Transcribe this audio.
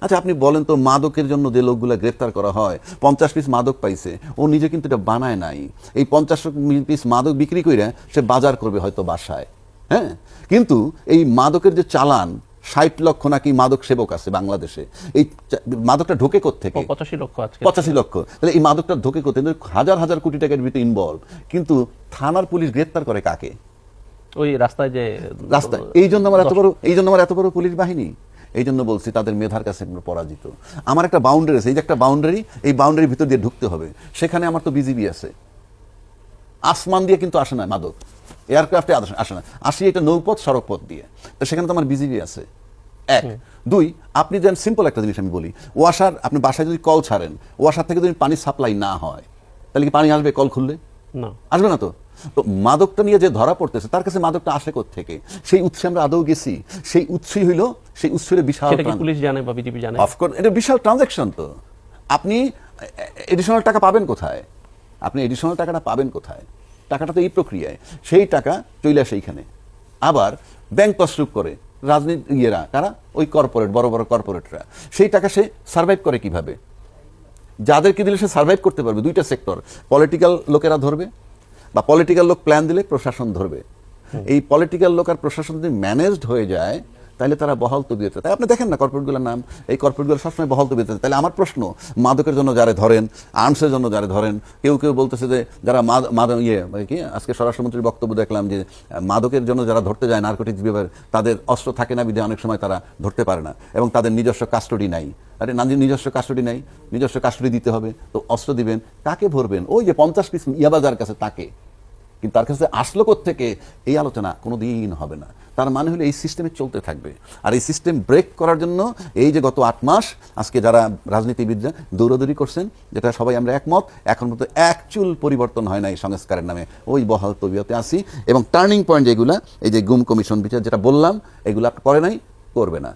আচ্ছা আপনি বলেন তো, মাদকের জন্য যে লোকগুলো গ্রেফতার করা হয়, 50 পিস মাদক পাইছে, ও নিজে কিন্তু এটা বানায় নাই। এই 50 পিস মাদক বিক্রি করে সে বাজার করবে হয়তো বাসায়, হ্যাঁ, কিন্তু এই মাদকের যে চালান, 60 লক্ষ নাকি মাদক সেবক আছে বাংলাদেশে। এই মাদকটা ঢোকে কোত্থেকে? 85 লক্ষ আজকে। 85 লক্ষ। তাহলে এই মাদকটা ঢোকে কোথায়? হাজার হাজার কোটি টাকার ভিতরে ইনভলভ, কিন্তু থানার পুলিশ গ্রেফতার করে কাকে? ওই রাস্তায় যে রাস্তায়। এই জন্য আমার এত বড় পুলিশ বাহিনী। এই জন্য বলছি তাদের মেধার কাছে পরাজিত। আমার একটা বাউন্ডারি আছে, এই যে একটা বাউন্ডারি, এই বাউন্ডারির ভিতর দিয়ে ঢুকতে হবে। সেখানে আমার তো বিজিবি আছে। আসমান দিয়ে কিন্তু আসে না মাদক, এয়ারক্রাফটে আসে না, আসি এটা নৌপথ সড়কপথ দিয়ে। তো সেখানে তো আমার বিজিবি আছে, এক। দুই, আপনি যেন সিম্পল একটা জিনিস আমি বলি, ওয়াসার, আপনি বাসায় যদি কল ছাড়েন, ওয়াসার থেকে যদি পানি সাপ্লাই না হয়, তাহলে কি পানি আসবে কল খুললে? না, আসবে না তো। তো মাদকটা নিয়ে যে ধরা পড়তেছে, তার কাছে মাদকটা আসে থেকে? সেই উৎসে আমরা আদৌ গেছি? সেই উৎসই হইল, সেই উৎসের বিশাল, সেটা কি পুলিশ জানে বা বিজিবি জানে? অফকোর্স এটা বিশাল ট্রানজাকশন। তো আপনি এডিশনাল টাকা পাবেন কোথায়? আপনি এডিশনাল টাকাটা পাবেন কোথায়? টাকাটা তো এই প্রক্রিয়ায়, সেই টাকা চলে আসে এইখানে। আবার ব্যাংক তসরুপ করে রাজনীতি ইয়েরা, কারা? ওই কর্পোরেট, বড় বড় কর্পোরেটরা। সেই টাকা সে সার্ভাইভ করে কিভাবে? যাদেরকে দিলে সে সার্ভাইভ করতে পারবে, দুইটা সেক্টর, পলিটিক্যাল লোকেরা ধরবে, বা পলিটিক্যাল লোক প্ল্যান দিলে প্রশাসন ধরবে। এই পলিটিক্যাল লোক আর প্রশাসন যদি ম্যানেজড হয়ে যায়, তাহলে তারা বহাল তবিয়তে, তাই আপনি দেখেন না কর্পোরেটগুলোর নাম, এই কর্পোরেটগুলো সবসময় বহাল তবিয়তে। তাহলে আমার প্রশ্ন, মাদকের জন্য যারা ধরেন, আর্মসের জন্য যারা ধরেন, কেউ কেউ বলতেছে যে যারা কি আজকে স্বরাষ্ট্রমন্ত্রীর বক্তব্য দেখলাম যে মাদকের জন্য যারা ধরতে যায়, নার্কোটিক্স বিভাগ, তাদের অস্ত্র থাকে না বিধে অনেক সময় তারা ধরতে পারে না, এবং তাদের নিজস্ব কাস্টডি নাই। আরে না, নিজস্ব কাস্টডি নাই, নিজস্ব কাস্টডি দিতে হবে, তো অস্ত্র দিবেন কাকে? ভরবেন ওই যে 50 পিস ইয়াবাজার কাছে, তাকে। কিন্তু তার কাছে আসলো থেকে, এই আলোচনা কোনোদিন হবে না। তার মানে হলো এই সিস্টেমে চলতে থাকবে। আর এই সিস্টেম ব্রেক করার জন্য এই যে গত 8 মাস আজকে যারা রাজনীতিবিদরা দৌড়াদৌড়ি করছেন, যেটা সবাই আমরা একমত, এখন মতো এক চুল পরিবর্তন হয় না এই সংস্কারের নামে, ওই বহাল তবিয়তে আসি। এবং টার্নিং পয়েন্ট যেগুলা, এই যে গুম কমিশন বিচার যেটা বললাম, এগুলো করে নাই, করবে না।